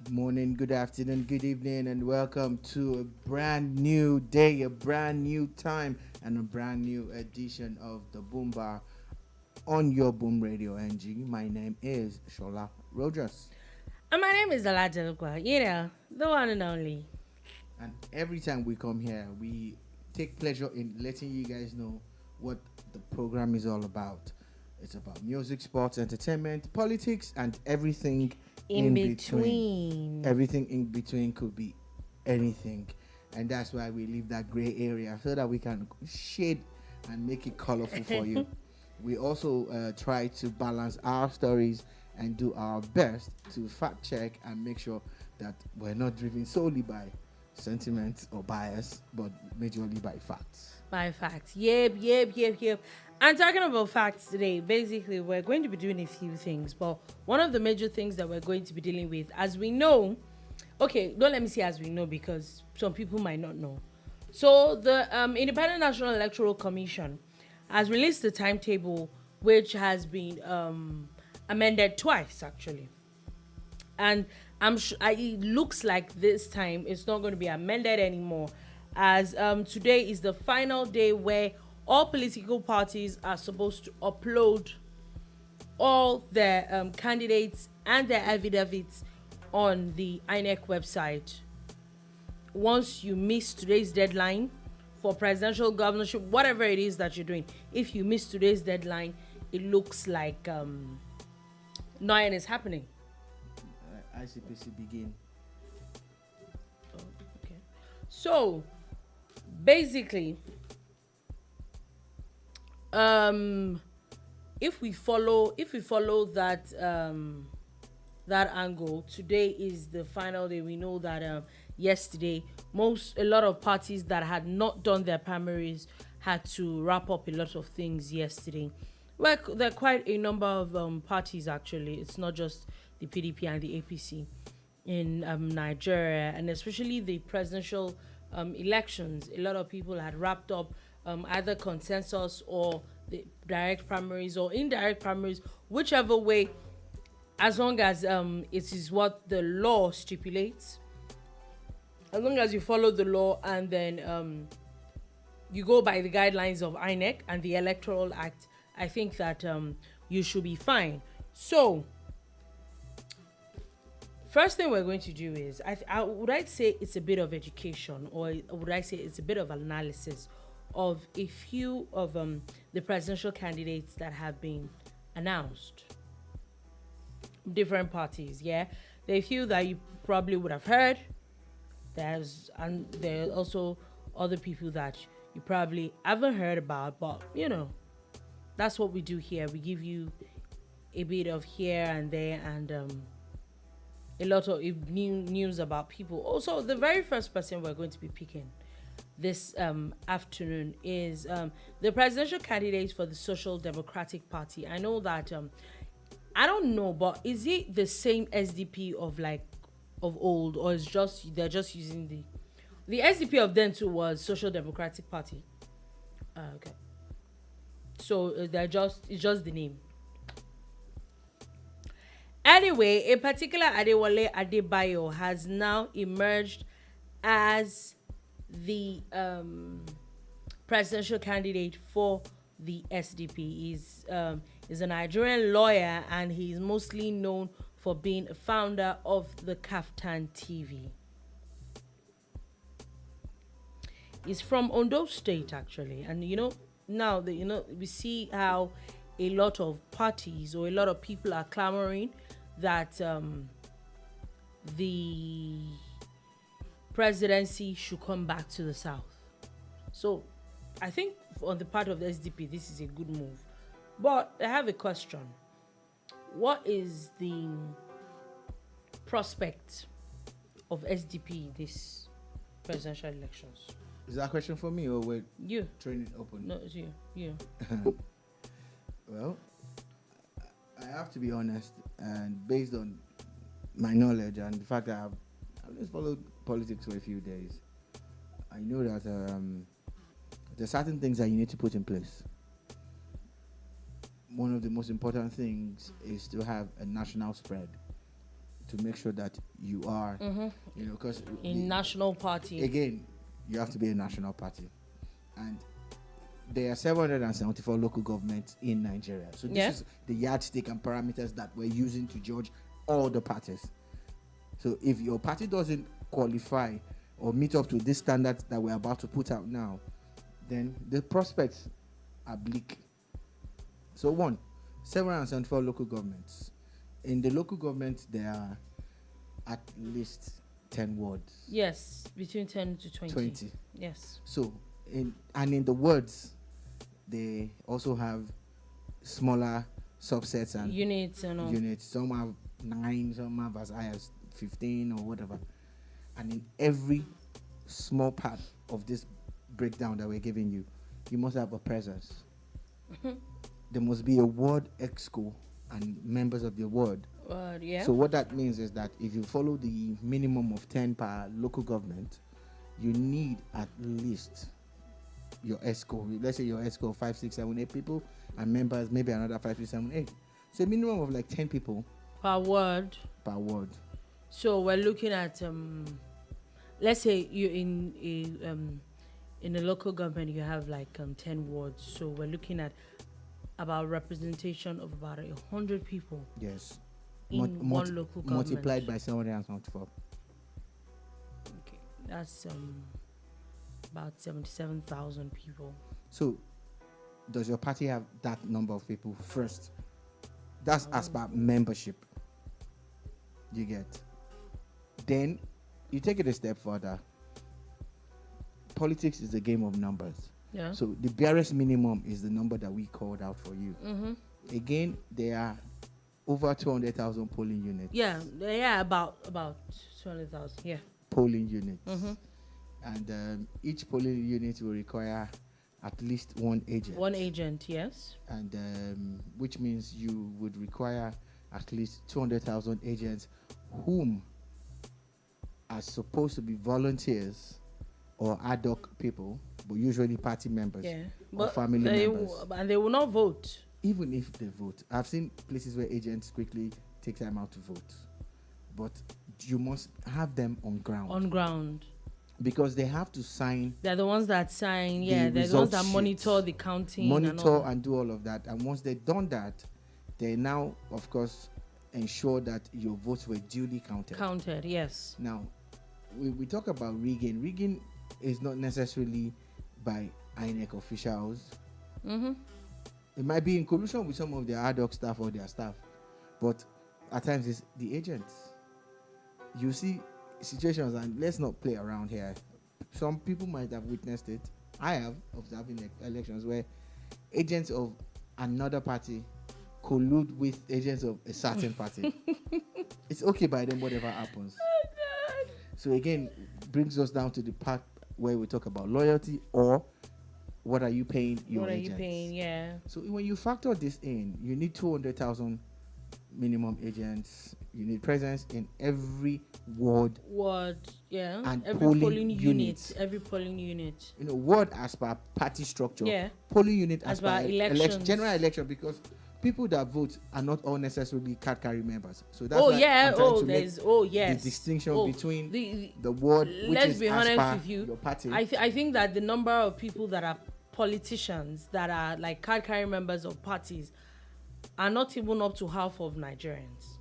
Good morning, good afternoon, good evening, and welcome to a brand new day, a brand new time, and a brand new edition of the Boom Bar on your Boom Radio NG. My name is Shola Rogers, And my name is Adebayo, the one and only. and every time we come here, we take pleasure in letting you guys know what the program is all about. It's about music, sports, entertainment, politics, and everything In in between. between. Everything in between could be anything, and that's why we leave that gray area so that we can shade and make it colorful for you. We also try to balance our stories and do our best to fact check and make sure that we're not driven solely by sentiment or bias, but majorly by facts. By facts. Yep. And talking about facts today, basically, we're going to be doing a few things. But one of the major things that we're going to be dealing with, as we know, okay, don't let me say as we know because some people might not know. So, the Independent National Electoral Commission has released the timetable, which has been amended twice, actually. And it looks like this time it's not going to be amended anymore, as today is the final day where all political parties are supposed to upload all their candidates and their affidavits on the INEC website. Once you miss today's deadline for presidential governorship, whatever it is that you're doing, if you miss today's deadline, it looks like nothing is happening. ICPC begin. Oh, okay. So basically, if we follow that that angle, today is the final day. We know that yesterday a lot of parties that had not done their primaries had to wrap up a lot of things yesterday. Well, there are quite a number of parties actually. It's not just the PDP and the APC in Nigeria, and especially the presidential elections. A lot of people had wrapped up either consensus or the direct primaries or indirect primaries, whichever way, as long as it is what the law stipulates. As long as you follow the law and then you go by the guidelines of INEC and the Electoral Act, I think that you should be fine. So, first thing we're going to do is, would I say it's a bit of education, or would I say it's a bit of analysis of a few of the presidential candidates that have been announced. Different parties, yeah. There are a few that you probably would have heard. There are also other people that you probably haven't heard about, but that's what we do here. We give you a bit of here and there, and a lot of new news about people. Also, the very first person we're going to be picking this afternoon is the presidential candidate for the Social Democratic Party. I know that I don't know, but is it the same SDP of old, or is they're just using the SDP of then too was Social Democratic Party? Okay, so it's just the name. Anyway, a particular Adewole Adebayo has now emerged as the presidential candidate for the SDP. He's a Nigerian lawyer, and he's mostly known for being a founder of the Kaftan TV. He's from Ondo State, actually, and now we see how a lot of parties or a lot of people are clamoring that the presidency should come back to the south. So I think on the part of the SDP, this is a good move. But I have a question. What is the prospect of SDP this presidential elections? Is that a question for me, or we're You. throwing it open? No, it's you. You. Well, I have to be honest, and based on my knowledge and the fact that I've just followed politics for a few days, I know that there's certain things that you need to put in place. One of the most important things is to have a national spread. to make sure that you are, because in national party. Again, you have to be a national party. And there are 774 local governments in Nigeria. So this is the yardstick and parameters that we're using to judge all the parties. So if your party doesn't qualify or meet up to this standard that we're about to put out now, then the prospects are bleak. So 774 local governments. In the local government, there are at least 10 wards. Yes, between 10 to 20. Yes. So, in the wards, they also have smaller subsets and units and all. Units. Some have 9, some have as high as 15 or whatever. And in every small part of this breakdown that we're giving you, you must have a presence. There must be a ward exco and members of the ward. So what that means is that if you follow the minimum of 10 per local government, you need at least your ESCO. Let's say your ESCO 5, 6, 7, 8 people, and members maybe another 5, 6, 7, 8. So a minimum of like 10 people per ward. So we're looking at let's say you in a local government you have like 10 wards. So we're looking at about representation of about 100 people. Yes. In one local government. Multiplied by 774. Okay, that's about 77,000 people. So, does your party have that number of people first? That's as per membership. You get. Then, you take it a step further. Politics is a game of numbers. Yeah. So the barest minimum is the number that we called out for you. Again, there are over 200,000 polling units. Yeah, about 200,000. Yeah. Polling units. And each polling unit will require at least one agent. One agent, yes. And which means you would require at least 200,000 agents whom are supposed to be volunteers or ad hoc people, but usually party members or family members. And they will not vote. Even if they vote. I've seen places where agents quickly take time out to vote. But you must have them on ground. On ground. Because they have to sign. They're the ones that sign, they're the ones that monitor the counting. And do all of that. And once they've done that, they now, of course, ensure that your votes were duly counted. Counted, yes. Now, we talk about rigging. Rigging is not necessarily by INEC officials. It might be in collusion with some of their ad hoc staff or their staff, but at times it's the agents. You see situations, and let's not play around here. Some people might have witnessed it. I have observing elections where agents of another party collude with agents of a certain party. It's okay by them, whatever happens. So again, brings us down to the part where we talk about loyalty or what are you paying your agents. What are you paying, yeah. So when you factor this in, you need 200,000 minimum agents. You need presence in every ward. Yeah. And every polling unit. Every polling unit. Ward as per party structure. Yeah. Polling unit as per general election, because people that vote are not all necessarily card carry members. So that's the distinction between the ward, which let's is be as honest per with you. Your party. I think that the number of people that are politicians that are like card carry members of parties are not even up to half of Nigerians.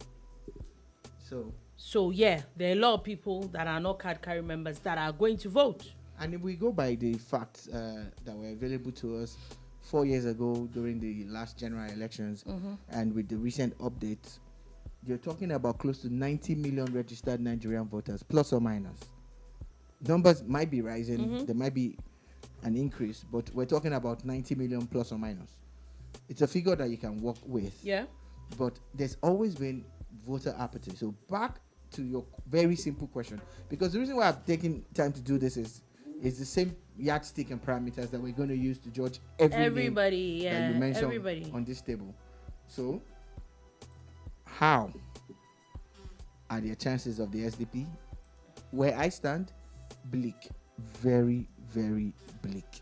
So yeah, there are a lot of people that are not card carry members that are going to vote. And if we go by the facts that were available to us 4 years ago during the last general elections, and with the recent updates, you're talking about close to 90 million registered Nigerian voters, plus or minus. Numbers might be rising, there might be an increase, but we're talking about 90 million plus or minus. It's a figure that you can work with. Yeah. But there's always been voter apathy. So back to your very simple question, because the reason why I've taken time to do this is the same yardstick and parameters that we're going to use to judge everybody that you mentioned on this table. So, how are the chances of the SDP? Where I stand, bleak, very, very bleak,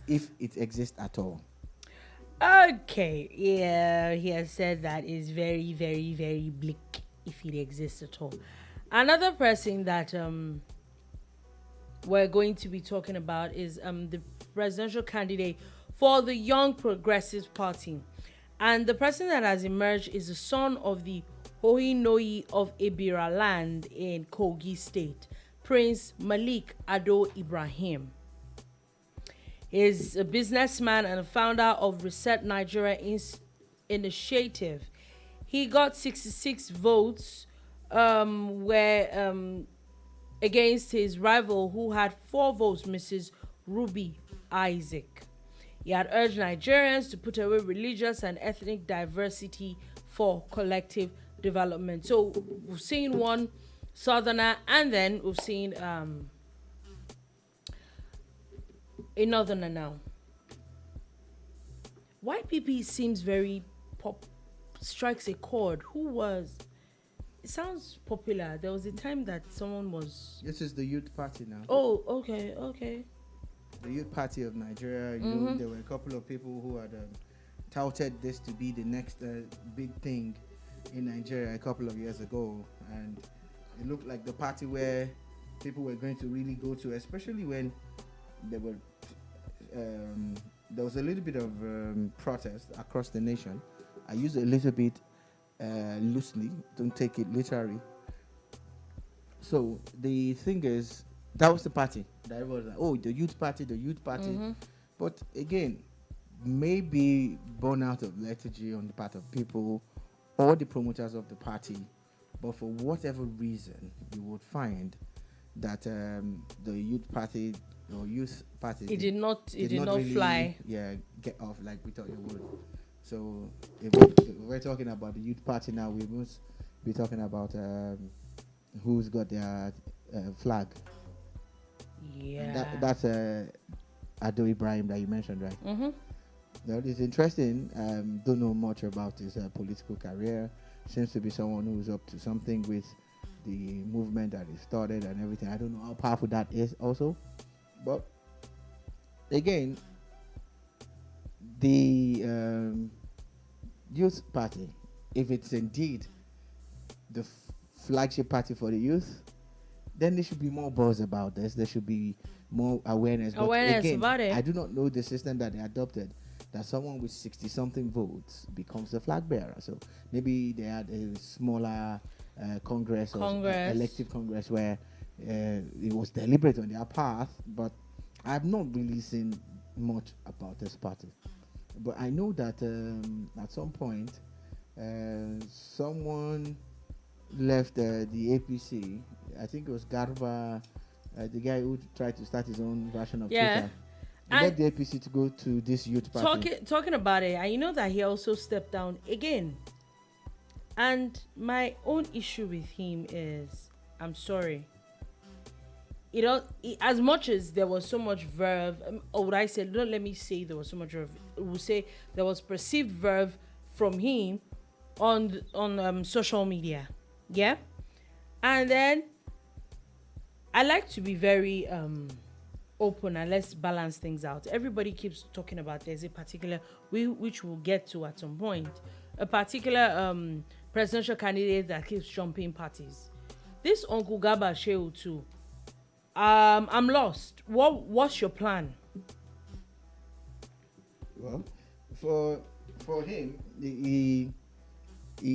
if it exists at all. Okay, yeah, he has said that is very, very, very bleak. if it exists at all. Another person that we're going to be talking about is the presidential candidate for the Young Progressive Party. And the person that has emerged is the son of the Hoinoi of Ebira land in Kogi State, Prince Malik Ado Ibrahim. Is a businessman and a founder of Reset Nigeria Initiative. He got 66 votes against his rival who had 4 votes, Mrs. Ruby Isaac. He had urged Nigerians to put away religious and ethnic diversity for collective development. So we've seen one southerner, and then we've seen a northerner now. YPP seems very strikes a chord. Who was? It sounds popular. There was a time that someone was. This is the Youth Party now. Oh, okay. The Youth Party of Nigeria. You know, there were a couple of people who had touted this to be the next big thing in Nigeria a couple of years ago, and it looked like the party where people were going to really go to, especially when there was a little bit of protest across the nation. I use it a little bit loosely, don't take it literally. So the thing is, that was the party. That was like, oh, the youth party. But again, maybe born out of lethargy on the part of people or the promoters of the party. But for whatever reason, you would find that the youth party or youth party, it did not really fly. Yeah, get off like we thought it would. So if we're talking about the youth party now, we must be talking about who's got their flag. Yeah, that's Ado Ibrahim that you mentioned, right? Mm-hmm. Now, it's interesting. Don't know much about his political career. Seems to be someone who's up to something with the movement that he started and everything. I don't know how powerful that is also. But again, the youth party, if it's indeed the flagship party for the youth, then there should be more buzz about this. There should be more awareness. But again, about it. I do not know the system that they adopted, that someone with 60-something votes becomes the flag bearer. So maybe they had a smaller congress or elective congress where it was deliberate on their path, but I've not really seen much about this party. But I know that at some point someone left the APC. I think it was Garba, the guy who tried to start his own version of Twitter. He left the APC to go to this youth party. Talking about it, I know that he also stepped down again. And my own issue with him is, I'm sorry. As much as there was so much verve, or would I say, don't let me say there was so much verve. We'll say there was perceived verve from him on social media. Yeah? And then I like to be very open and let's balance things out. Everybody keeps talking about there's a particular, which we'll get to at some point, a particular presidential candidate that keeps jumping parties. This Uncle Garba Shehu too. I'm lost. What's your plan? Well, for him, he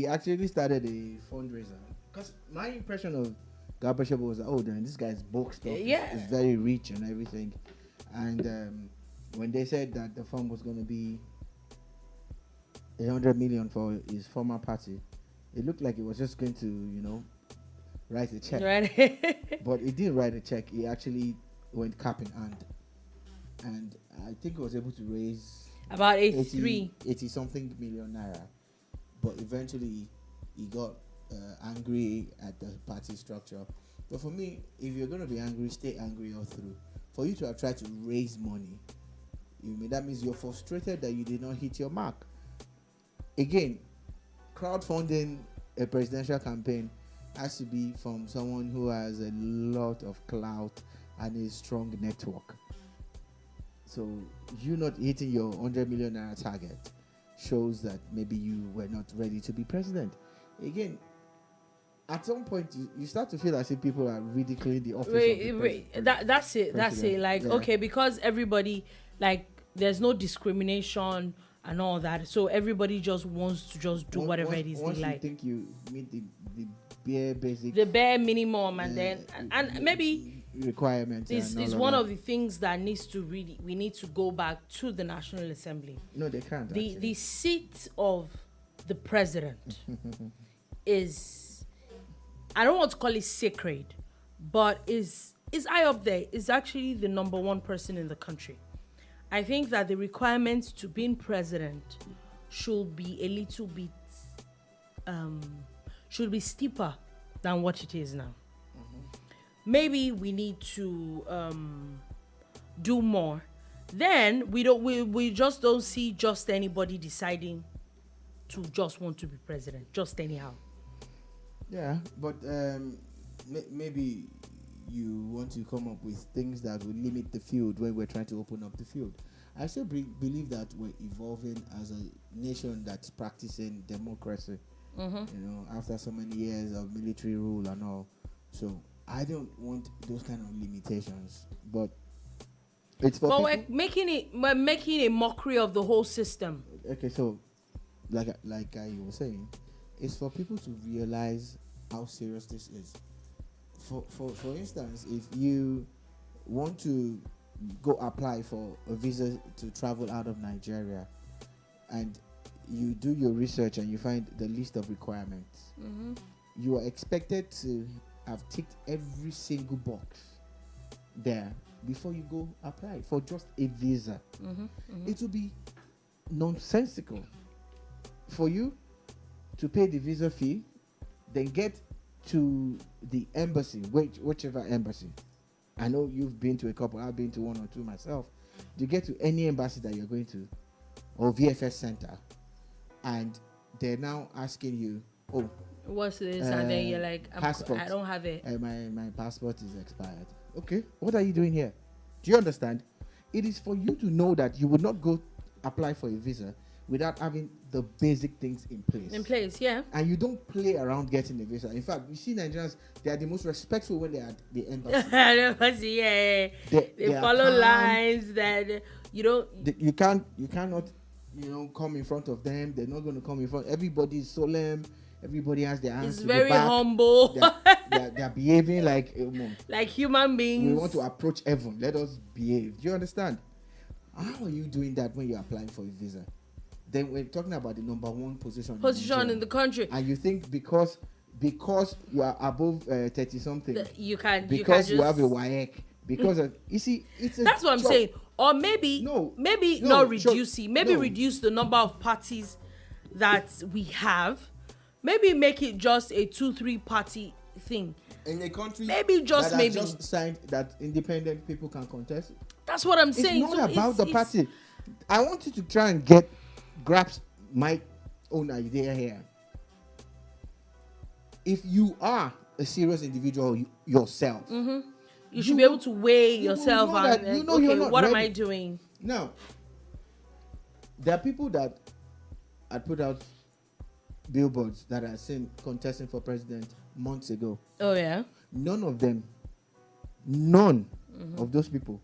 actually started a fundraiser. Because my impression of Garba Shehu was, oh, then this guy's book stuff is very rich and everything. And when they said that the fund was going to be 100 million for his former party, it looked like it was just going to, write a check. Right. But he didn't write a check. He actually went cap in hand. And I think he was able to raise about 80 something million naira. But eventually he got angry at the party structure. But for me, if you're going to be angry, stay angry all through. For you to have tried to raise money, that means you're frustrated that you did not hit your mark. Again, crowdfunding a presidential campaign has to be from someone who has a lot of clout and a strong network. So you not hitting your 100 million naira target shows that maybe you were not ready to be president. Again, at some point you start to feel as if people are ridiculing the office. That's it. That's it. Like, Yeah. okay, because everybody, like, there's no discrimination and all that, so everybody just wants to just do whatever it is they like. You think you meet the bare basic, the bare minimum, and then and maybe requirements. Is one of the things that needs to we need to go back to the National Assembly. No, they can't. The seat of the president is, I don't want to call it sacred, but is high up there. Is actually the number one person in the country. I think that the requirements to being president should be a little bit should be steeper than what it is now. Maybe we need to do more. Then we just don't see just anybody deciding to just want to be president, just anyhow. Yeah, but maybe you want to come up with things that will limit the field when we're trying to open up the field. I still believe that we're evolving as a nation that's practicing democracy. After so many years of military rule and all. So I don't want those kind of limitations. But it's for people. We're making a mockery of the whole system. Okay, so like I was saying, it's for people to realize how serious this is. For instance, if you want to go apply for a visa to travel out of Nigeria, and you do your research and you find the list of requirements, you are expected to have ticked every single box there before you go apply for just a visa. It will be nonsensical for you to pay the visa fee, then get to the embassy, whichever embassy. I know you've been to a couple, I've been to one or two myself. You get to any embassy that you're going to, or VFS center, and they're now asking you, oh, what's this? And then you're like, passport. I don't have it. My passport is expired. Okay, what are you doing here? Do you understand? It is for you to know that you would not go apply for a visa without having the basic things in place. In place, yeah. And you don't play around getting a visa. In fact, you see Nigerians, they are the most respectful when they are at the embassy. Yeah. They follow lines that you don't. You cannot, come in front of them. They're not going to come in front. Everybody is solemn. Everybody has their hands. It's to very the back. humble. They're behaving like human beings. We want to approach heaven. Let us behave. Do you understand? How are you doing that when you're applying for a visa? Then we're talking about the number one position in the country, and you think because you are above 30 something, you can you have a WAEC, because of, you see, that's what I'm saying. Or maybe not reducing, reduce the number of parties that we have. Maybe make it just a 2-3 party thing in a country. Maybe just signed that independent people can contest. That's what I'm saying. It's not about the party. I want you to try and grasp my own idea here. If you are a serious individual yourself, you should be able to weigh yourself and what am I doing? Now, there are people that had put out billboards that are seen contesting for president months ago. Oh yeah. None of those people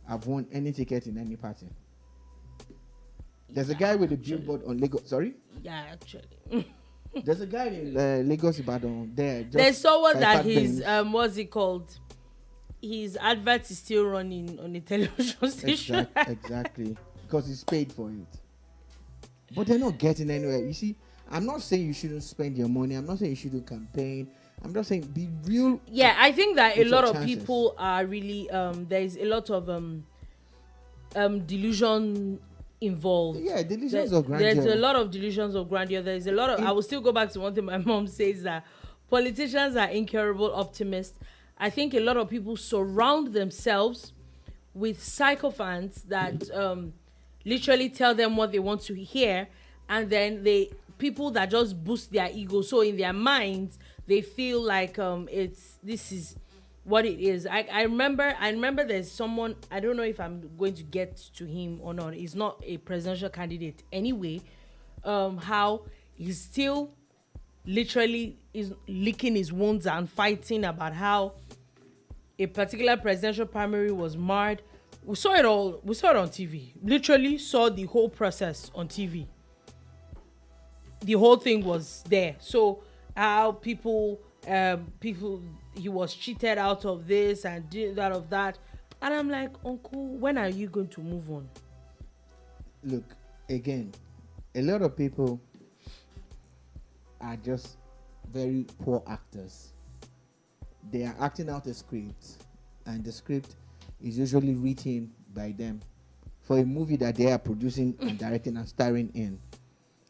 have won any ticket in any party. There's a guy with a billboard on Lagos. Sorry? Yeah, actually. There's a guy in Lagos Ibadan there. There's someone that his what's it called? His advert is still running on the television station. Exactly. Because he's paid for it. But they're not getting anywhere. You see, I'm not saying you shouldn't spend your money. I'm not saying you shouldn't campaign. I'm just saying be real. Yeah, I think that a lot of people are really there's a lot of delusion involved. Yeah, delusions of grandeur. There's a lot of delusions of grandeur. There's a lot of I will still go back to one thing my mom says, that politicians are incurable optimists. I think a lot of people surround themselves with sycophants that literally tell them what they want to hear, and then people that just boost their ego. So in their minds, they feel like this is what it is. I remember there's someone, I don't know if I'm going to get to him or not. He's not a presidential candidate anyway. How he's still literally is licking his wounds and fighting about how a particular presidential primary was marred. We saw it all. We saw it on TV. Literally saw the whole process on TV. The whole thing was there. So how people, he was cheated out of this and did out of that. And I'm like, Uncle, when are you going to move on? Look, again, a lot of people are just very poor actors. They are acting out a script, and the script is usually written by them for a movie that they are producing and directing and starring in.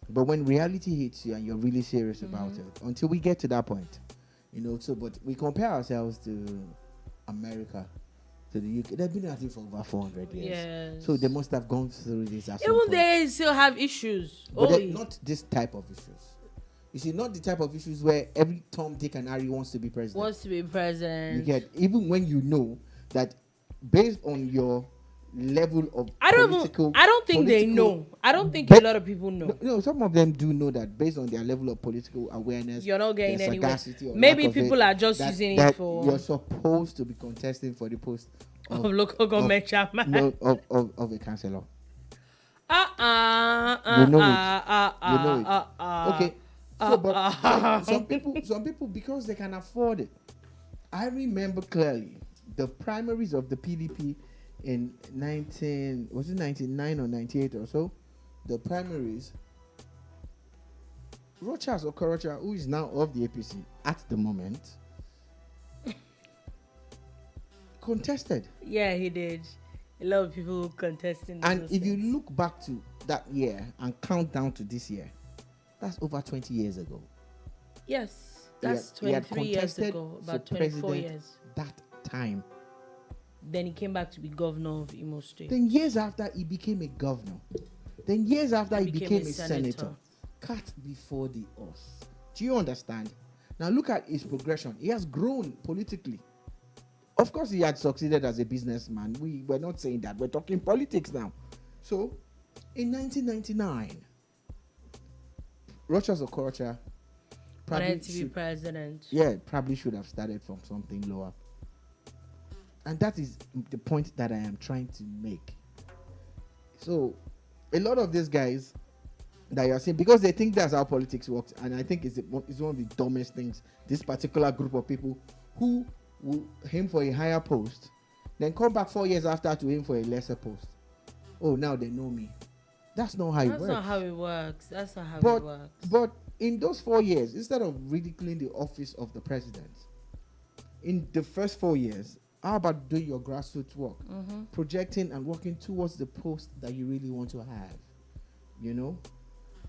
But when reality hits you and you're really serious about it, until we get to that point, so, but we compare ourselves to America, to the UK. They've been at it for over 400 years. Yes. So they must have gone through this at some Even point. they still have issues. But not this type of issues. You see, not the type of issues where every Tom, Dick, and Harry wants to be president. You get, even when you know that based on your level of I don't think they know. I don't think a lot of people know. No, some of them do know that based on their level of political awareness. You're not getting anywhere. Maybe people are just using it for. You're supposed to be contesting for the post of local government chairman. Of a councillor. Okay. So, but some people, because they can afford it. I remember clearly the primaries of the PDP in 1999 or 98 or so. The primaries. Rochas Okorocha, who is now of the APC at the moment, contested. Yeah, he did. A lot of people contesting. And if you look back to that year and count down to this year, that's over 20 years ago. Yes, that's 23 years ago, about 24 years. That time. Then he came back to be governor of Imo State. Then years after, he became a governor. Then years after, he became a senator. Cat before the horse. Do you understand? Now look at his progression. He has grown politically. Of course, he had succeeded as a businessman. We're not saying that. We're talking politics now. So, in 1999, Rochas Okorocha probably to be president. Yeah, probably should have started from something lower. And that is the point that I am trying to make. So, a lot of these guys that you are seeing, because they think that's how politics works, and I think it's one of the dumbest things. This particular group of people who will aim for a higher post, then come back 4 years after to aim for a lesser post. Oh, now they know me. That's not how it works. That's not how it works. But in those 4 years, instead of ridiculing the office of the president, in the first 4 years, how about doing your grassroots work, projecting and working towards the post that you really want to have,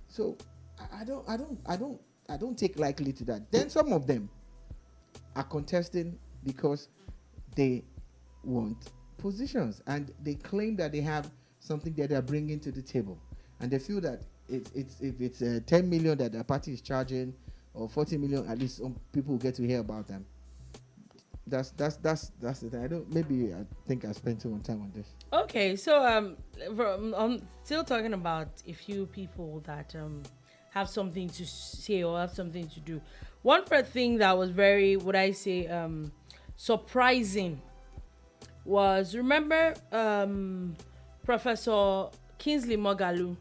So I don't take lightly to that. Then some of them are contesting because they want positions and they claim that they have something that they're bringing to the table, and they feel that if it's 10 million that the party is charging, or 40 million, at least some people will get to hear about them. That's the thing. I think I spent too much time on this. Okay, so I'm still talking about a few people that have something to say or have something to do. One thing that was very, surprising was, remember Professor Kingsley Moghalu?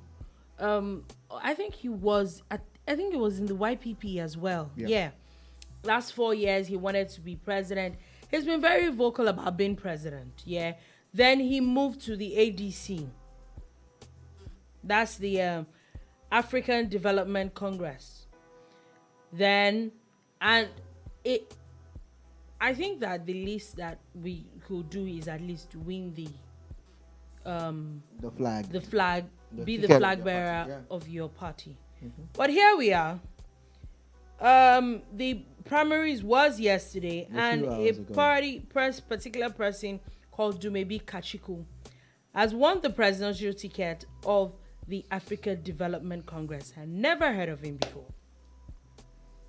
I think it was in the YPP as well. Yeah. Last 4 years, he wanted to be president. He's been very vocal about being president. Yeah. Then he moved to the ADC. That's the African Development Congress. I think that the least that we could do is at least win the flag, be the flag bearer of your party. But here we are. The primaries was yesterday, and a particular person called Dumebi Kachikwu has won the presidential ticket of the African Development Congress. I never heard of him before.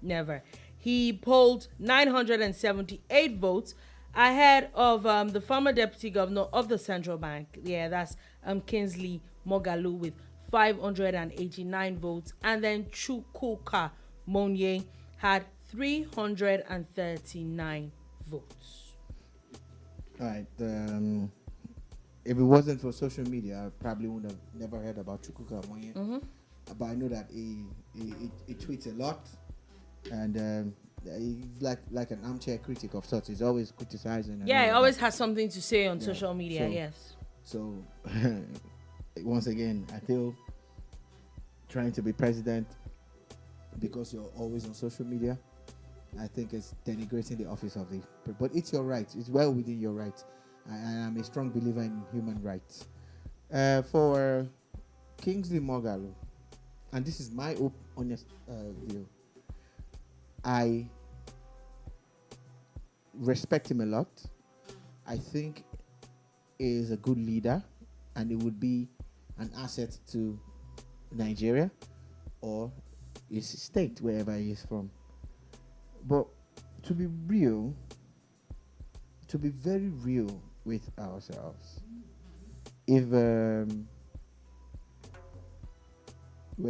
Never. He polled 978 votes ahead of the former deputy governor of the central bank. Yeah, that's Kingsley Moghalu with 589 votes, and then Chukwuka Monye had 339 votes. All right. If it wasn't for social media, I probably would have never heard about Chukwuka Omoyele. Mm-hmm. But I know that he tweets a lot, and he's like an armchair critic of sorts. He's always criticizing. And Yeah, he all always that. has something to say on Yeah, social media. so- Yes. So once again, I feel trying to be president because you're always on social media, I think it's denigrating the office of the. But it's your right. It's well within your right. I'm a strong believer in human rights. For Kingsley Moghalu, and this is my honest view, I respect him a lot. I think he is a good leader, and it would be an asset to Nigeria or his state, wherever he is from. But to be real, to be very real with ourselves, if we're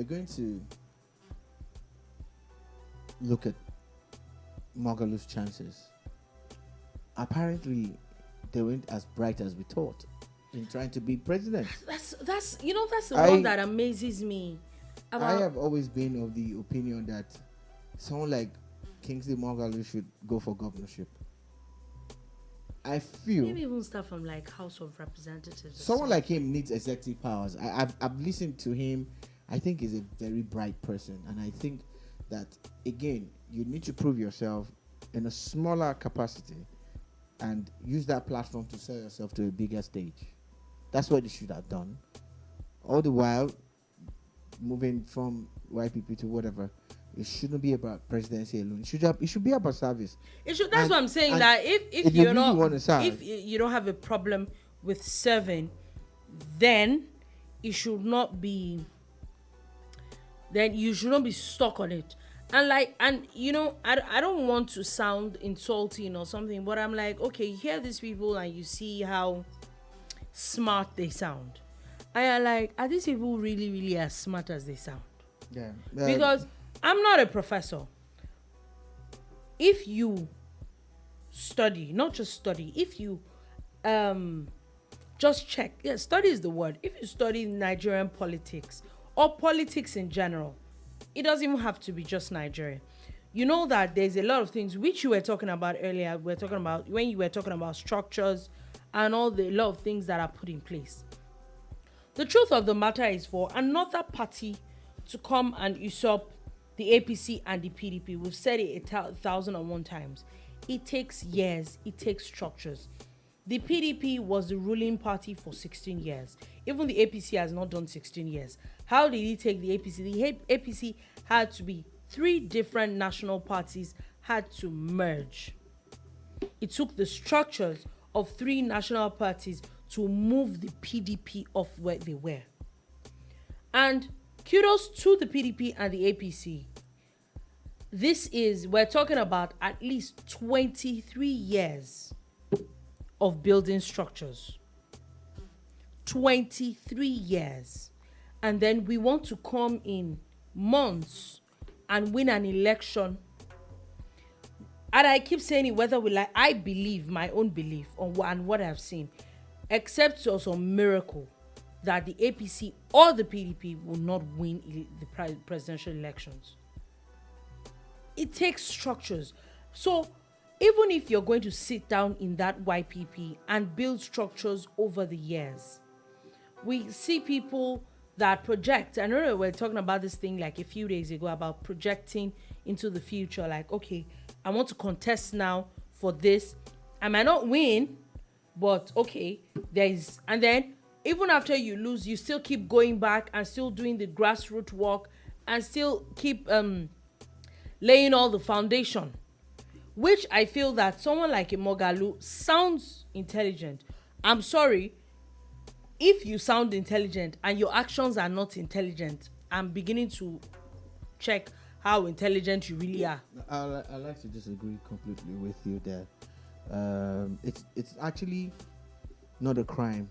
going to look at Moghalu's chances, apparently they weren't as bright as we thought in trying to be president. That's the one that amazes me. I have always been of the opinion that someone like Kingsley Moghalu should go for governorship. I feel maybe even start from like House of Representatives. someone like him needs executive powers. I've listened to him. I think he's a very bright person, and I think that again you need to prove yourself in a smaller capacity and use that platform to sell yourself to a bigger stage. That's what you should have done. All the while moving from YPP to whatever. It shouldn't be about presidency alone. It should be about service. That's what I'm saying. That if you you're really not, want to serve, if you don't have a problem with serving, then it should not be. Then you should not be stuck on it. And I don't want to sound insulting or something, but I'm like, okay, you hear these people and you see how smart they sound. And you're like, are these people really, really as smart as they sound? yeah, Because I'm not a professor. If you study, not just study, if you just check, study is the word. If you study Nigerian politics or politics in general, it doesn't even have to be just Nigeria. You know that there's a lot of things which you were talking about earlier. We're talking about when you were talking about structures and a lot of things that are put in place. The truth of the matter is, for another party to come and usurp the APC and the PDP, we've said it 1,001 times. It takes years. It takes structures. The PDP was the ruling party for 16 years. Even the APC has not done 16 years. How did he take the APC? The APC had to be 3 different national parties had to merge. It took the structures of 3 national parties to move the PDP off where they were. And kudos to the PDP and the APC. We're talking about at least 23 years of building structures. 23 years. And then we want to come in months and win an election. And I keep saying it whether we like, I believe my own belief on what I've seen, except for some miracle that the APC or the PDP will not win the presidential elections. It takes structures. So even if you're going to sit down in that YPP and build structures over the years, we see people that project. I know we're talking about this thing like a few days ago about projecting into the future. Like, okay, I want to contest now for this. I might not win, but okay, and then even after you lose, you still keep going back and still doing the grassroots work and still keep laying all the foundation, which I feel that someone like a Moghalu sounds intelligent. I'm sorry, if you sound intelligent and your actions are not intelligent, I'm beginning to check how intelligent you really are. I like to disagree completely with you there. It's actually not a crime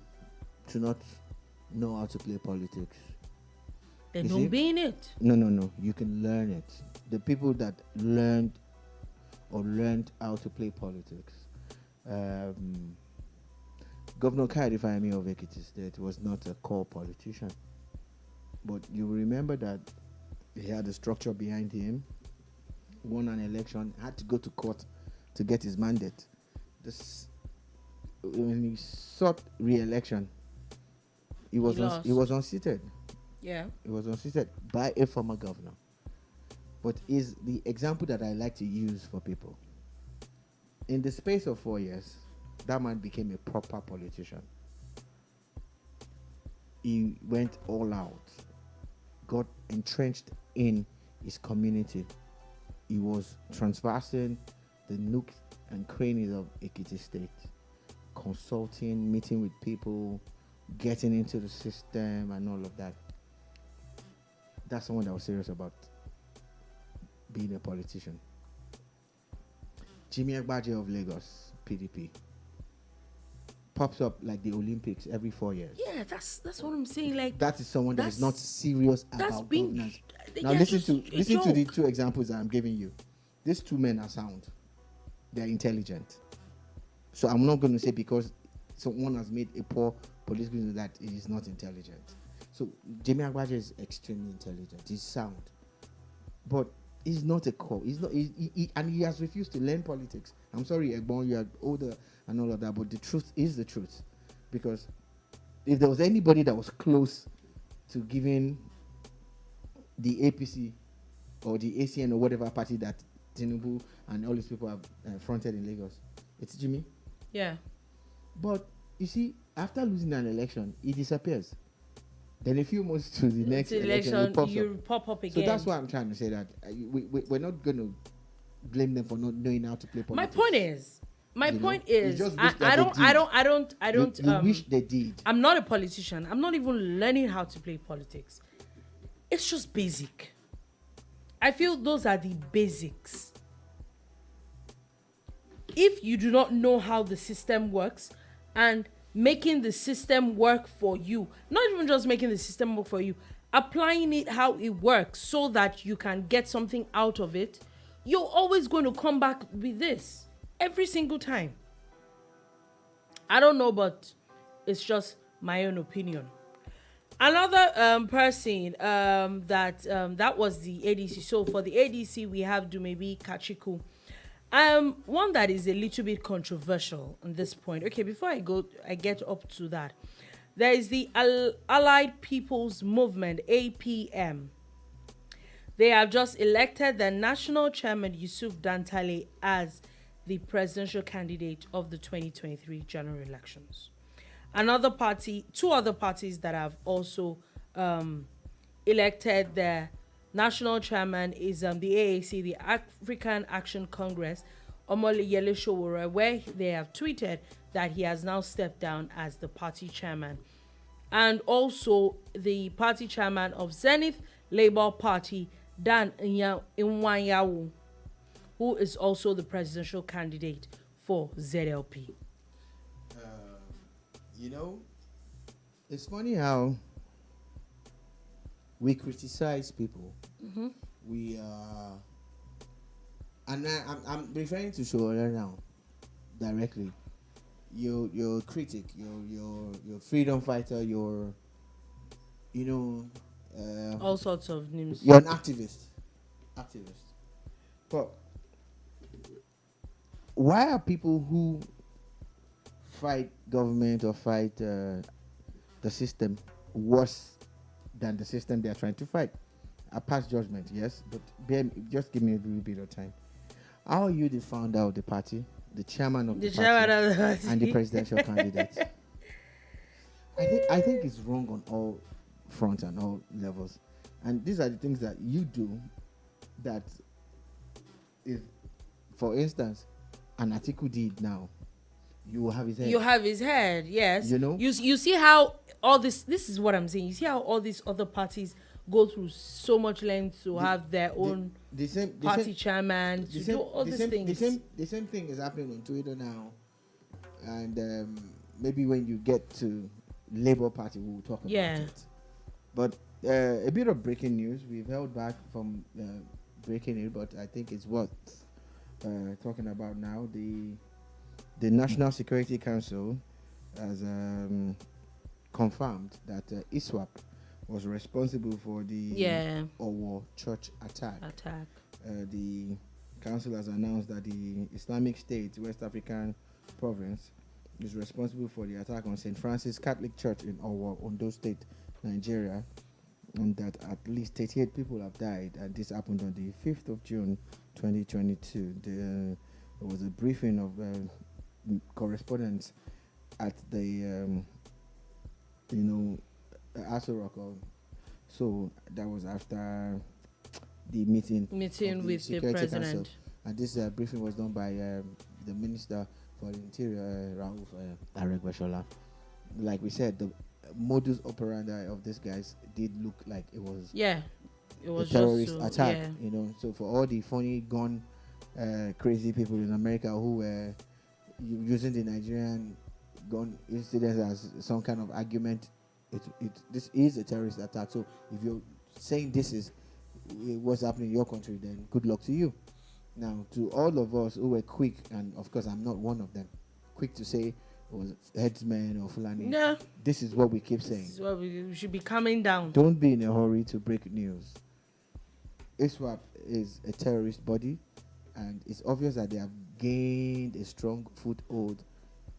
to not know how to play politics. Then don't be in it. No. You can learn it. The people that learned how to play politics. Governor Kayode Fayemi of Ekiti State was not a core politician. But you remember that he had a structure behind him, won an election, had to go to court to get his mandate. When he sought re-election, he was unseated. Yeah. He was unseated by a former governor. But is the example that I like to use for people. In the space of 4 years, that man became a proper politician. He went all out, got entrenched in his community. He was transversing the nooks and crannies of Ekiti State, consulting, meeting with people, getting into the system and all of that. That's someone that was serious about being a politician. Jimmy Agbaje of Lagos, PDP, pops up like the Olympics every 4 years. Yeah, that's what I'm saying. Like, that is someone that is not serious about governance. Now listen to the two examples that I'm giving you. These two men are sound. They are intelligent. So I'm not going to say because someone has made a poor political decision that he is not intelligent. So Jimmy Agbaje is extremely intelligent. He's sound, but he's not a core. He's not. And he has refused to learn politics. I'm sorry, Egbon, you are older and all of that, but the truth is the truth. Because if there was anybody that was close to giving the APC or the ACN or whatever party that Tinubu and all these people have fronted in Lagos, it's Jimmy. Yeah. But you see, after losing an election, he disappears. Then a few months to the next election, you pop up again. So that's why I'm trying to say that we're not going to blame them for not knowing how to play politics. My point is, I don't. You wish they did. I'm not a politician. I'm not even learning how to play politics. It's just basic. I feel those are the basics. If you do not know how the system works and making the system work for you, not even just making the system work for you, applying it how it works so that you can get something out of it, you're always going to come back with this every single time. I don't know, but it's just my own opinion. Another person that was the ADC. So for the ADC, we have Dumebi Kachikwu. One that is a little bit controversial on this point. Okay, before I get up to that, there is the Allied People's Movement, APM. They have just elected the national chairman Yusuf Dantale as the presidential candidate of the 2023 general elections. Two other parties that have also elected their national chairman is the AAC, the African Action Congress, Omoyele Sowore, where they have tweeted that he has now stepped down as the party chairman. And also the party chairman of Zenith Labour Party, Dan Nwanyawu, who is also the presidential candidate for ZLP. It's funny how we criticize people. Mm-hmm. And I'm referring to Sowore now directly. You're a critic. You're a freedom fighter. All sorts of names. You're an activist. But why are people who fight government or fight the system worse than the system they are trying to fight? I pass judgment, yes, but just give me a little bit of time. How are you the founder of the party, the chairman of the party, and the presidential candidate? I think it's wrong on all fronts and all levels. And these are the things that you do that if, for instance, an Atiku did now, you will have his head. You have his head, yes. You see how all this is what I'm saying. You see how all these other parties go through so much length to have their own party chairman, to do all these things. The same thing is happening on Twitter now. And maybe when you get to Labour Party, we'll talk about it. But A bit of breaking news. We've held back from breaking it, but I think it's worth talking about now. The National Security Council has confirmed that ISWAP was responsible for the Owo church attack. The council has announced that the Islamic State West African province is responsible for the attack on St. Francis Catholic Church in Owo, Ondo State, Nigeria, and that at least 38 people have died. And this happened on the 5th of June, 2022. There was a briefing of correspondents at the, Aso Rock. So that was after the meeting with the Security president. Council. And this briefing was done by the Minister for the Interior, Rauf Aregbesola. Like we said, the modus operandi of these guys did look like it was a terrorist attack. So for all the funny gone crazy people in America who were using the Nigerian gun incidents as some kind of argument, this is a terrorist attack. So if you're saying this is what's happening in your country, then good luck to you. Now, to all of us who were quick, and of course I'm not one of them, quick to say it was headsmen or Fulani. Yeah. This is what we keep saying. This is what we should be calming down. Don't be in a hurry to break news. ISWAP is a terrorist body, and it's obvious that they have gained a strong foothold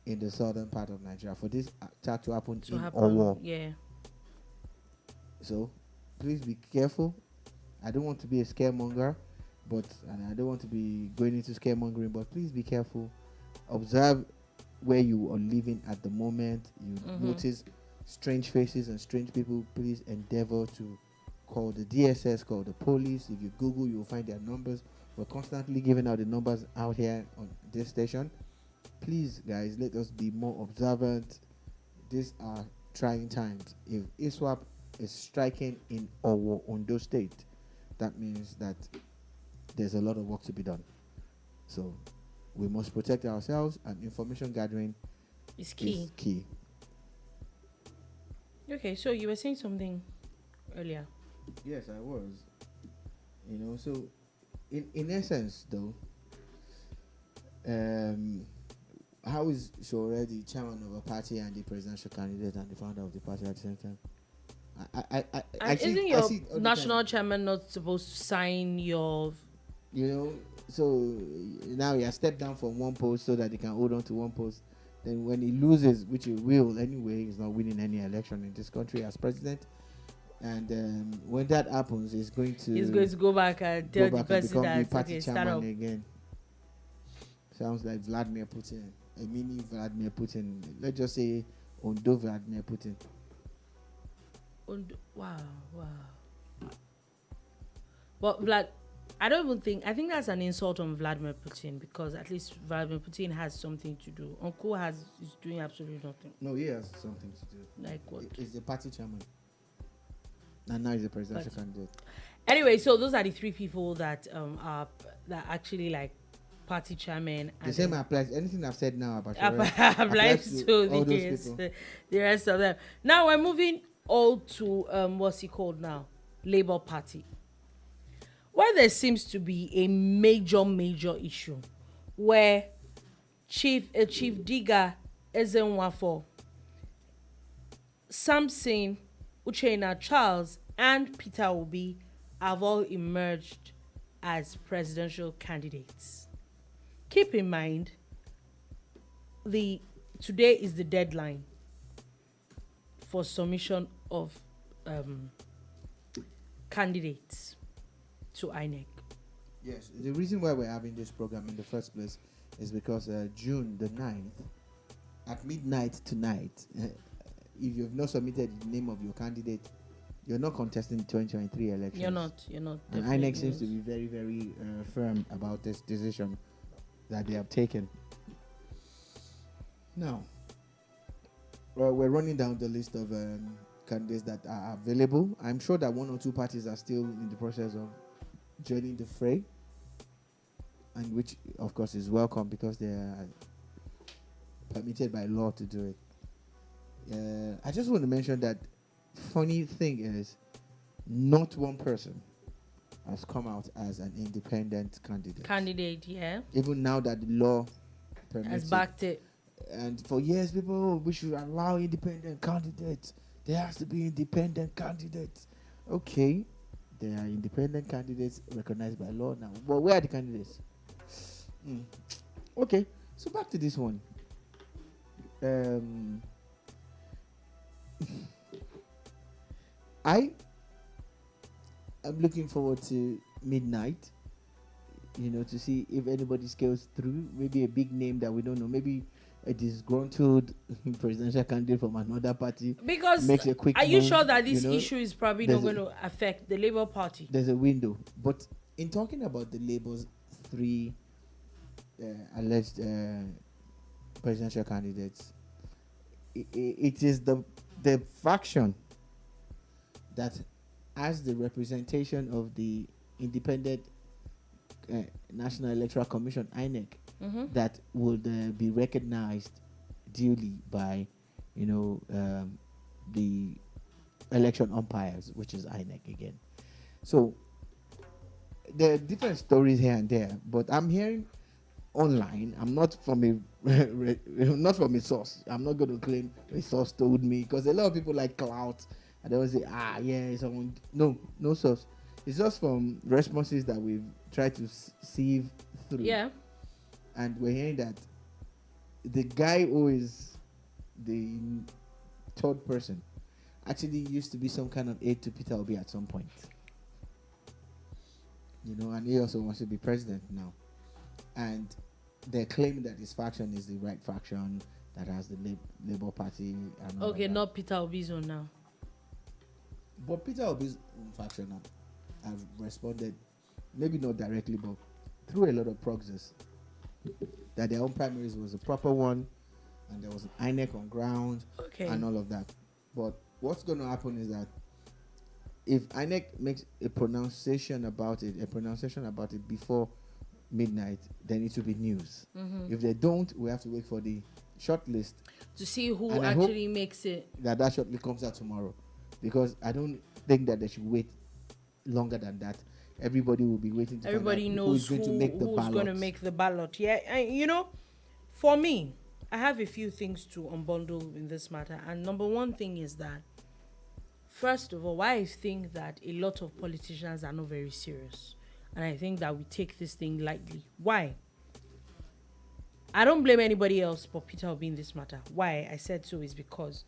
in the southern part of Nigeria for this attack to happen in Owo. Yeah. So, please be careful. I don't want to be a scaremonger, and I don't want to be going into scaremongering, but please be careful. Observe where you are living at the moment. You notice strange faces and strange people. Please endeavor to call the DSS, call the police. If you Google, you'll find their numbers. We're constantly giving out the numbers out here on this station. Please, guys, let us be more observant. These are trying times. If ISWAP is striking in Owo, Ondo State, that means that there's a lot of work to be done. So we must protect ourselves, and information gathering is key. Okay, so you were saying something earlier. Yes, I was. So in essence, though, how is Sowore the chairman of a party and the presidential candidate and the founder of the party at the same time? Isn't your national chairman not supposed to sign your... So now he has stepped down from one post so that he can hold on to one post. Then when he loses, which he will anyway, he's not winning any election in this country as president. And when that happens, he's going to go back and tell the person that the party chairman start up again. Sounds like Vladimir Putin, a mini Vladimir Putin. Let's just say Ondo Vladimir Putin. Wow. But I think that's an insult on Vladimir Putin, because at least Vladimir Putin has something to do. Uncle is doing absolutely nothing. No, he has something to do. Like what? He's the party chairman. And now he's the presidential candidate. Anyway, so those are the three people that are actually like party chairman. The same applies. Anything I've said now about applies to the rest of them. Now we're moving all to what's it called now? Labour Party. Where there seems to be a major issue where Chief Digger Ezenwafo, Samson Uchenna Charles and Peter Obi have all emerged as presidential candidates. Keep in mind, today is the deadline for submission of candidates to INEC. Yes, the reason why we're having this program in the first place is because June the 9th, at midnight tonight, if you've not submitted the name of your candidate, you're not contesting the 2023 elections. You're not. And INEC seems to be very, very firm about this decision that they have taken. Now, we're running down the list of candidates that are available. I'm sure that one or two parties are still in the process of joining the fray, and which, of course, is welcome because they are permitted by law to do it. I just want to mention that funny thing is not one person has come out as an independent candidate. Yeah. Even now that the law Has permits backed it. And for years, people, we should allow independent candidates. There has to be independent candidates. Okay, there are independent candidates recognized by law now. But where are the candidates? Okay, so back to this one. I am looking forward to midnight, to see if anybody scales through. Maybe a big name that we don't know. Maybe a disgruntled presidential candidate from another party Because makes a quick are you move, sure that this issue is probably not going to affect the Labour Party? There's a window. But in talking about the Labour's three alleged presidential candidates, it is the faction that has the representation of the independent National Electoral Commission, INEC, that would be recognized duly by, the election umpires, which is INEC again. So there are different stories here and there, but I'm hearing online. I'm not from a source. I'm not going to claim a source told me, because a lot of people like clout, and they will say, someone. No source. It's just from responses that we've tried to sieve through. Yeah. And we're hearing that the guy who is the third person actually used to be some kind of aide to Peter Obi at some point. And he also wants to be president now. And they're claiming that his faction is the right faction that has the Labour Party. And okay, not Peter Obi's own now. But Peter Obi's own faction have responded, maybe not directly, but through a lot of proxies, that their own primaries was a proper one, and there was an INEC on ground, and all of that. But what's going to happen is that if INEC makes a pronunciation about it before midnight, then it will be news. If they don't, we have to wait for the short list to see who actually makes it. That short list comes out tomorrow, because I don't think that they should wait longer than that. Everybody will be waiting to everybody knows who's going to make the ballot. Yeah, and, for me, I have a few things to unbundle in this matter. And number one thing is that, first of all, why I think that a lot of politicians are not very serious. And I think that we take this thing lightly. Why? I don't blame anybody else but Peter Obi in this matter. Why I said so is because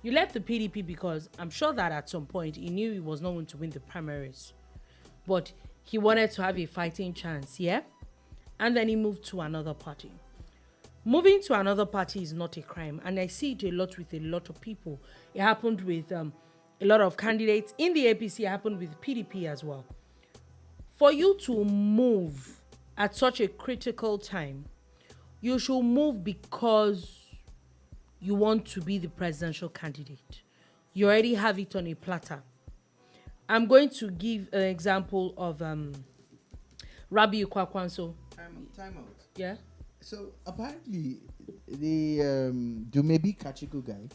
you left the PDP because I'm sure that at some point he knew he was not going to win the primaries. But he wanted to have a fighting chance, yeah? And then he moved to another party. Moving to another party is not a crime. And I see it a lot with a lot of people. It happened with a lot of candidates. In the APC, it happened with PDP as well. For you to move at such a critical time, you should move because you want to be the presidential candidate. You already have it on a platter. I'm going to give an example of Rabiu Kwakwanso. Time out. Yeah. So apparently, the Dumebi Kachikwu guy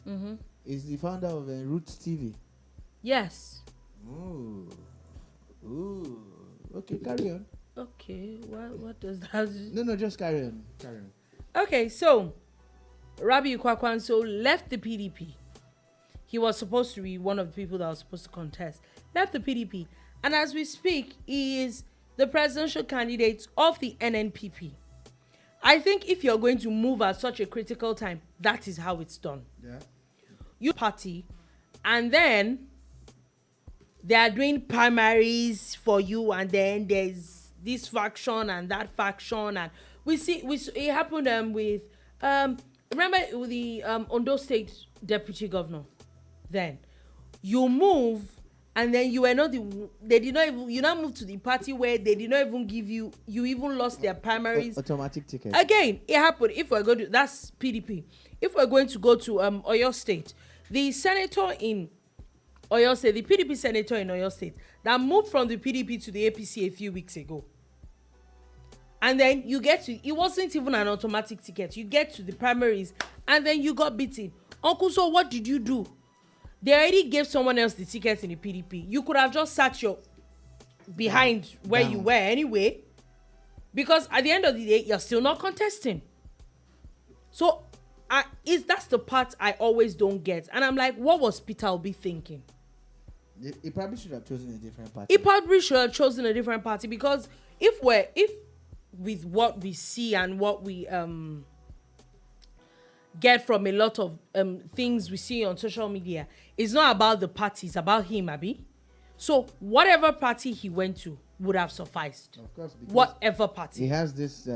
is the founder of Roots TV. Yes. Ooh. Okay, carry on. Okay, what does that? No, just carry on. Okay, so Rabiu Kwakwanso left the PDP. He was supposed to be one of the people that was supposed to contest. Left the PDP. And as we speak, he is the presidential candidate of the NNPP. I think if you're going to move at such a critical time, that is how it's done. Yeah. You party, and then they are doing primaries for you, and then there's this faction and that faction, and we see it happened with remember with the Ondo State Deputy Governor. Then you move, and then you were not they did not even, you now move to the party where they did not even give you even lost their primaries. Automatic ticket. Again, it happened. If we're going to, that's PDP. If we're going to go to Oyo State, the senator in Oyo State, the PDP senator in Oyo State, that moved from the PDP to the APC a few weeks ago. And then you get to, it wasn't even an automatic ticket. You get to the primaries, and then you got beaten. Uncle, so what did you do? They already gave someone else the ticket in the PDP. You could have just sat your behind where you were anyway, because at the end of the day, you're still not contesting. So, that's the part I always don't get. And I'm like, what was Peter Obi thinking? He probably should have chosen a different party. He probably should have chosen a different party, because if with what we see and what we get from a lot of things we see on social media, it's not about the party, it's about him, Abi. So whatever party he went to would have sufficed. Of course, whatever party. He has this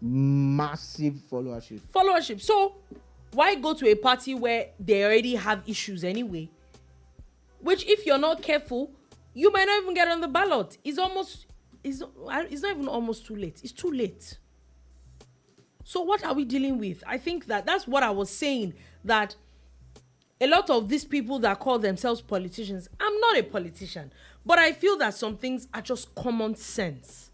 massive followership. So why go to a party where they already have issues anyway? Which, if you're not careful, you might not even get on the ballot. It's not even almost too late. It's too late. So what are we dealing with? I think that's what I was saying, that a lot of these people that call themselves politicians, I'm not a politician, but I feel that some things are just common sense.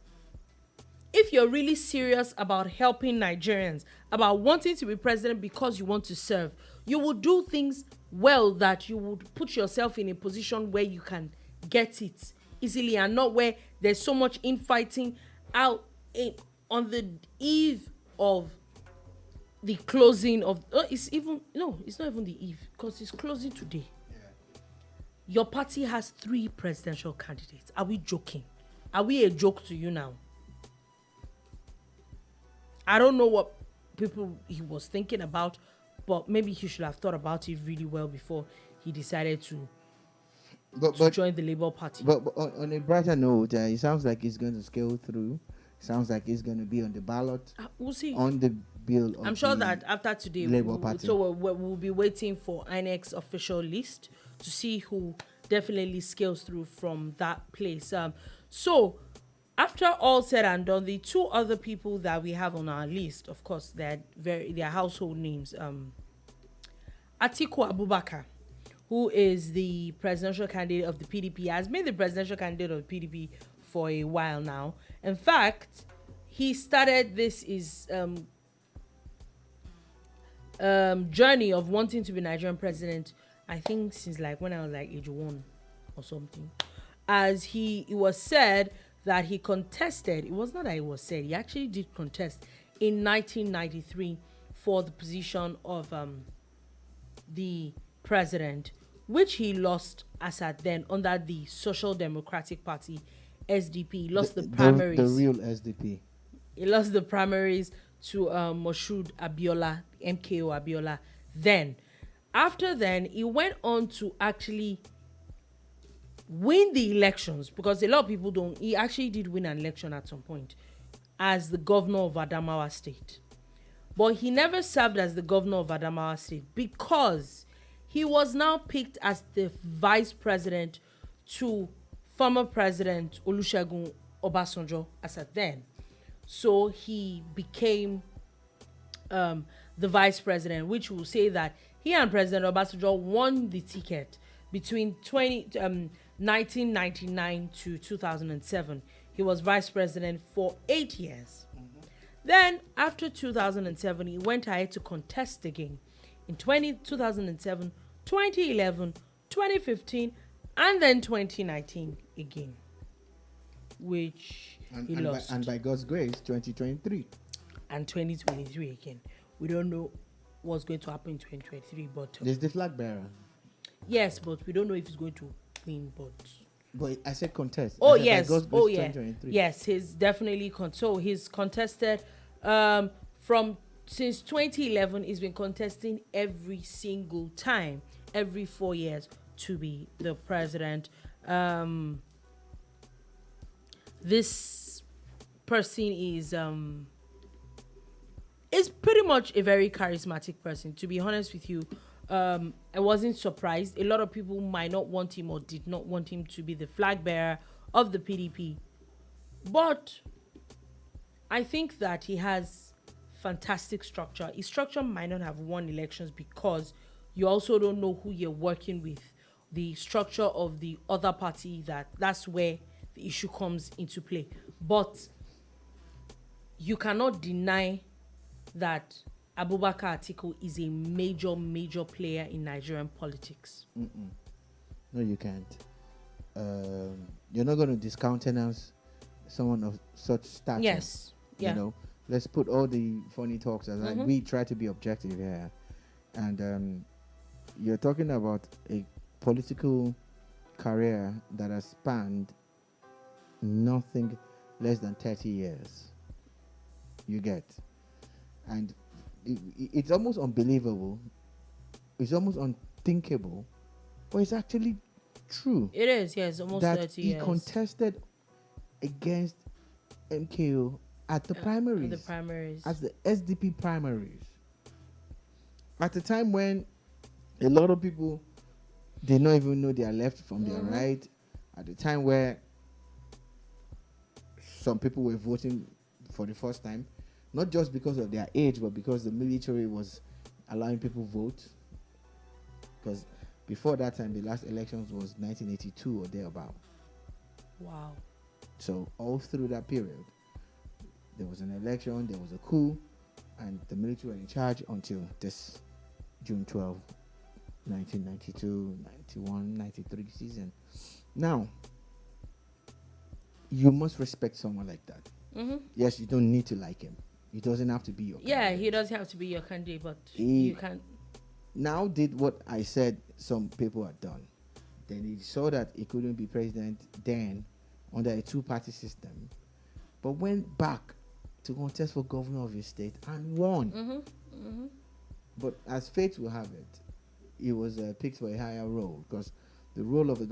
If you're really serious about helping Nigerians, about wanting to be president because you want to serve, you will do things well, that you would put yourself in a position where you can get it easily, and not where there's so much infighting on the eve of the closing of it's not even the eve, because it's closing today. Your party has 3 presidential candidates. Are we joking? Are we a joke to you now? I don't know what people he was thinking about, but maybe he should have thought about it really well before he decided to join the Labour Party. But on a brighter note, it sounds like he's going to scale through. Sounds like he's going to be on the ballot. We'll see. On the bill. I'm sure that after today, we'll be waiting for INEC's official list to see who definitely scales through from that place. So, after all said and done, the 2 other people that we have on our list, of course, they're household names. Atiku Abubakar, who is the presidential candidate of the PDP, has been the presidential candidate of the PDP for a while now. In fact, he started this journey of wanting to be Nigerian president, I think since when I was age 1 or something. As it was said that he contested, it was not that it was said, he actually did contest in 1993 for the position of the president, which he lost as at then under the Social Democratic Party, SDP. He lost the primaries. The real SDP. He lost the primaries to Moshood Abiola, MKO Abiola. Then, after then, he went on to actually win the elections, because a lot of people don't. He actually did win an election at some point as the governor of Adamawa State. But he never served as the governor of Adamawa State, because he was now picked as the vice president to former President Olusegun Obasanjo as at then. So he became the vice president, which will say that he and President Obasanjo won the ticket between 1999 to 2007. He was vice president for 8 years. Then, after 2007, he went ahead to contest again in 2007, 2011, 2015, and then 2019 again, which he lost. And by God's grace, 2023. And 2023 again. We don't know what's going to happen in 2023, but there's the flag bearer. Yes, but we don't know if he's going to win. But I said contest. Oh, said yes. Oh, yeah. Yes, he's definitely so he's contested since 2011. He's been contesting every single time, every 4 years, to be the president. This person is pretty much a very charismatic person. To be honest with you, I wasn't surprised. A lot of people might not want him or did not want him to be the flag bearer of the PDP. But I think that he has fantastic structure. His structure might not have won elections because you also don't know who you're working with. The structure of the other party, that's where the issue comes into play. But you cannot deny that Abubakar Atiku is a major player in Nigerian politics. No, you can't. You're not going to discountenance someone of such stature. Yes. Yeah. You know, let's put all the funny talks aside. Mhm. We try to be objective here. And you're talking about a political career that has spanned nothing less than 30 years. You get. And it's almost unbelievable. It's almost unthinkable. But it's actually true. It is, yes, almost that 30 he years. contested against MKO at the primaries. The primaries. At the SDP primaries. At a time when a lot of people they don't even know their left from their right. At the time where some people were voting for the first time, not just because of their age, but because the military was allowing people vote. Because before that time, the last elections was 1982 or thereabout. Wow. So all through that period, there was an election, there was a coup, and the military were in charge until this June 12, 1992, 91, 93 season. Now, you must respect someone like that. Yes, you don't need to like him. He doesn't have to be your candidate. He doesn't have to be your candidate, but He you can. now did what I said some people had done. Then he saw that he couldn't be president then under a two-party system, but went back to contest for governor of his state and won. But as fate will have it, he was picked for a higher role because the role of the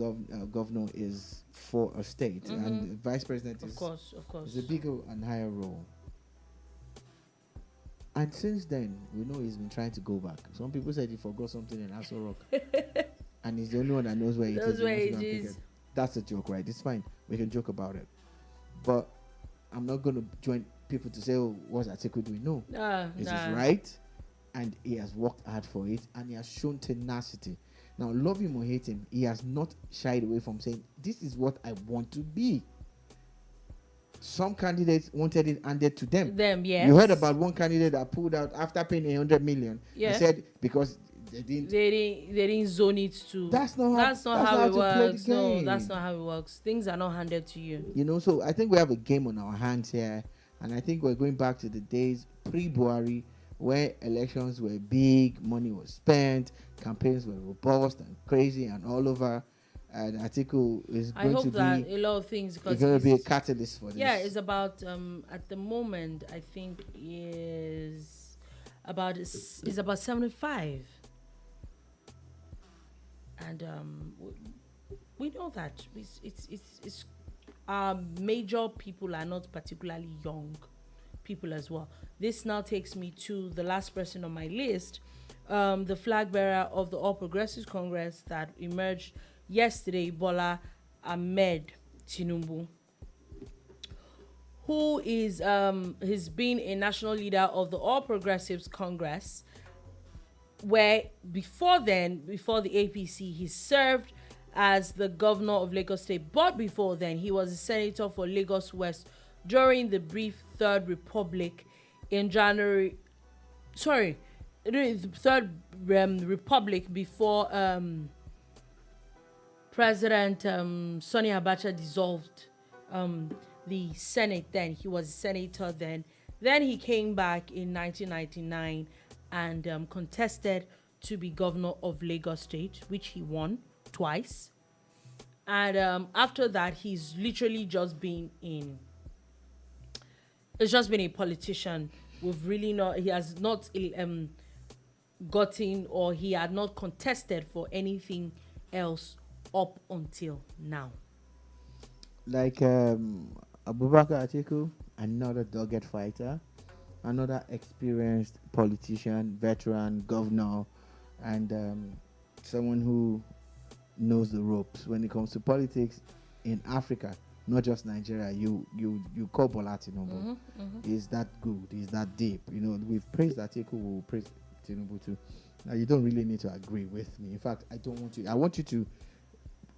governor is for a state, and the vice president Of course. is a bigger and higher role. And since then, we know he's been trying to go back. Some people said he forgot something in Aso Rock, and he's the only one that knows where it is. Knows where He it wants to go and pick is. it. That's a joke, right? It's fine. We can joke about it, but I'm not going to join people to say, "Oh, what's Atiku doing?" No, it's his right, and he has worked hard for it, and he has shown tenacity. Now, love him or hate him, he has not shied away from saying, "This is what I want to be." Some candidates wanted it handed to them. Yes. You heard about one candidate that pulled out after paying 100 million. Yeah. He said because they didn't. They didn't zone it to. That's not how it to play the works. No, game. that's not how it works. Things are not handed to you. You know, so I think we have a game on our hands here, and I think we're going back to the days pre-Buhari where elections were big, money was spent, campaigns were robust and crazy and all over. And Atiku is I going hope to that be a lot of things because going to be a catalyst for this. yeah, it's about at the moment I think is about 75, and we know that it's major people are not particularly young people as well. This now takes me to the last person on my list, the flag bearer of the All Progressives Congress that emerged yesterday, Bola Ahmed Tinubu, who is has been a national leader of the All Progressives Congress, where before the APC he served as the governor of Lagos State, but before then he was a senator for Lagos West during the brief Third Republic in during the Third Republic before President Sani Abacha dissolved the Senate. Then he was a senator. Then he came back in 1999 and contested to be governor of Lagos State, which he won twice. And after that, he's literally just been it's just been a politician. He has not gotten, or he had not contested for anything else up until now. Like Abubakar Atiku, another dogged fighter, another experienced politician, veteran, governor, and someone who knows the ropes when it comes to politics in Africa, not just Nigeria. You call Bola Tinubu. He's that good. He's that deep. You know, we've praised Atiku. We'll praise Tinubu too. Now, you don't really need to agree with me. In fact, I don't want you. I want you to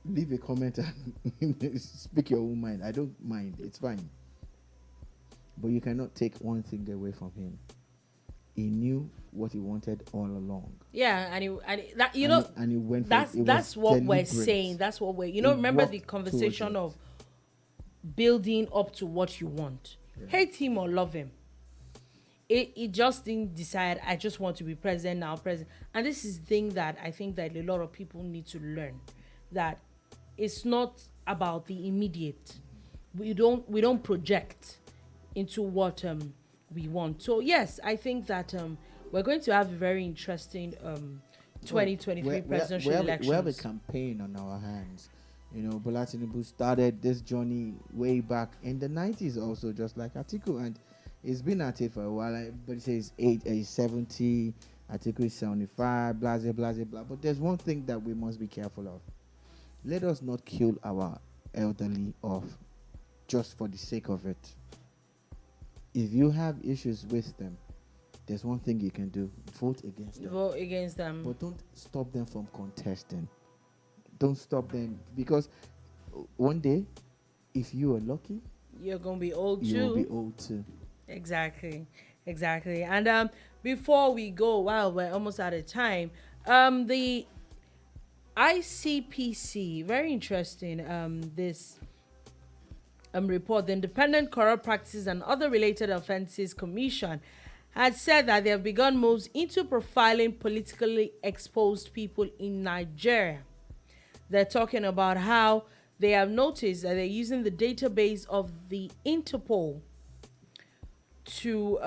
leave a comment and speak your own mind. I don't mind. It's fine. But you cannot take one thing away from him. he knew what he wanted all along. Yeah, that And he went for that's it. It that's was what we're deliberate. saying. That's what we're He remember the worked conversation towards of building up to what you want. Yeah. Hate him or love him. It just didn't decide I just want to be president now, and this is the thing that I think that a lot of people need to learn, that it's not about the immediate. We don't project into what we want. So yes, I think that we're going to have a very interesting 2023 presidential elections. We have a campaign on our hands. Bola Tinubu started this journey way back in the 90s also, just like Atiku, and he's been at it for a while. Everybody says 70, Atiku is 75, blah, blah, blah, blah. But there's one thing that we must be careful of. Let us not kill our elderly off just for the sake of it. If you have issues with them, there's one thing you can do. Vote against them. Vote against them. But don't stop them from contesting. Don't stop them, because one day, if you are lucky, you're going to be old too. You'll be old too. Exactly. And before we go, we're almost out of time. The ICPC, very interesting. This report, the Independent Corrupt Practices and Other Related Offences Commission, had said that they have begun moves into profiling politically exposed people in Nigeria. They're talking about how they have noticed that they're using the database of the Interpol to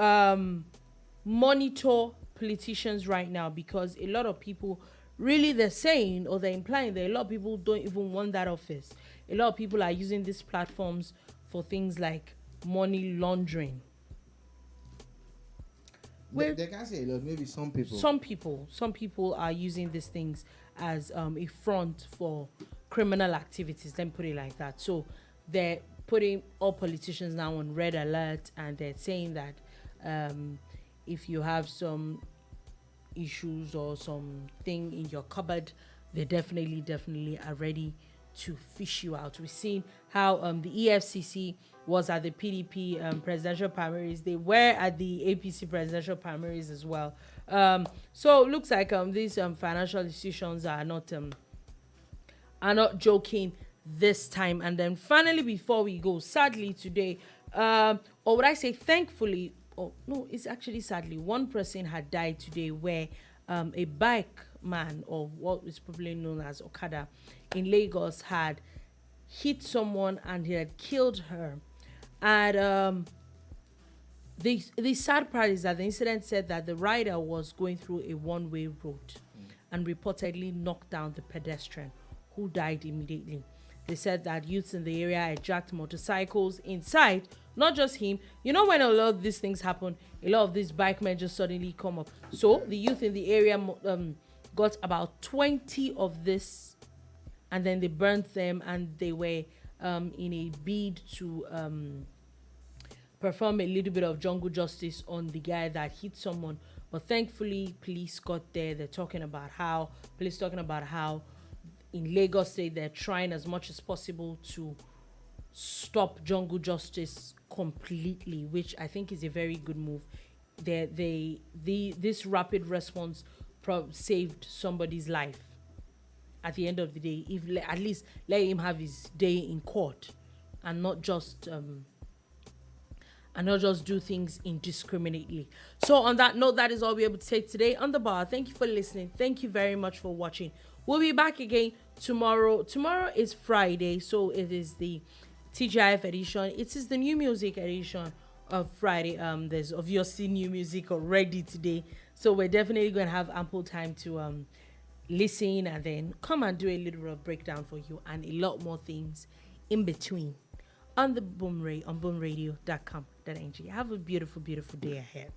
monitor politicians right now, because a lot of people really, they're saying, or they're implying that a lot of people don't even want that office. A lot of people are using these platforms for things like money laundering. They can't say a lot, maybe some people. Some people are using these things as a front for criminal activities. Let me put it like that. So they're putting all politicians now on red alert, and they're saying that if you have some issues or something in your cupboard, they definitely are ready to fish you out. We've seen how the EFCC was at the PDP presidential primaries. They were at the APC presidential primaries as well. So it looks like these financial institutions are not joking this time. And then finally, before we go, sadly today, or would I say thankfully, oh no, it's actually sadly, one person had died today, where a bike man, or what is probably known as Okada, in Lagos had hit someone and he had killed her. And the sad part is that the incident said that the rider was going through a one-way road and reportedly knocked down the pedestrian, who died immediately. They said that youths in the area hijacked motorcycles inside. Not just him. You know, when a lot of these things happen, a lot of these bike men just suddenly come up. So the youth in the area got about 20 of this, and then they burnt them, and they were in a bid to perform a little bit of jungle justice on the guy that hit someone. But thankfully, police got there. Police talking about how in Lagos State they're trying as much as possible to stop jungle justice completely, which I think is a very good move. This rapid response saved somebody's life. At the end of the day, if at least let him have his day in court, and not just do things indiscriminately. So on that note, that is all we're able to take today on The Bar. Thank you for listening. Thank you very much for watching. We'll be back again tomorrow. Tomorrow is Friday, so it is the TGIF edition. It is the new music edition of Friday. There's obviously new music already today, so we're definitely going to have ample time to listen, and then come and do a little bit of breakdown for you, and a lot more things in between on the on boomradio.com.ng. Have a beautiful, beautiful day ahead.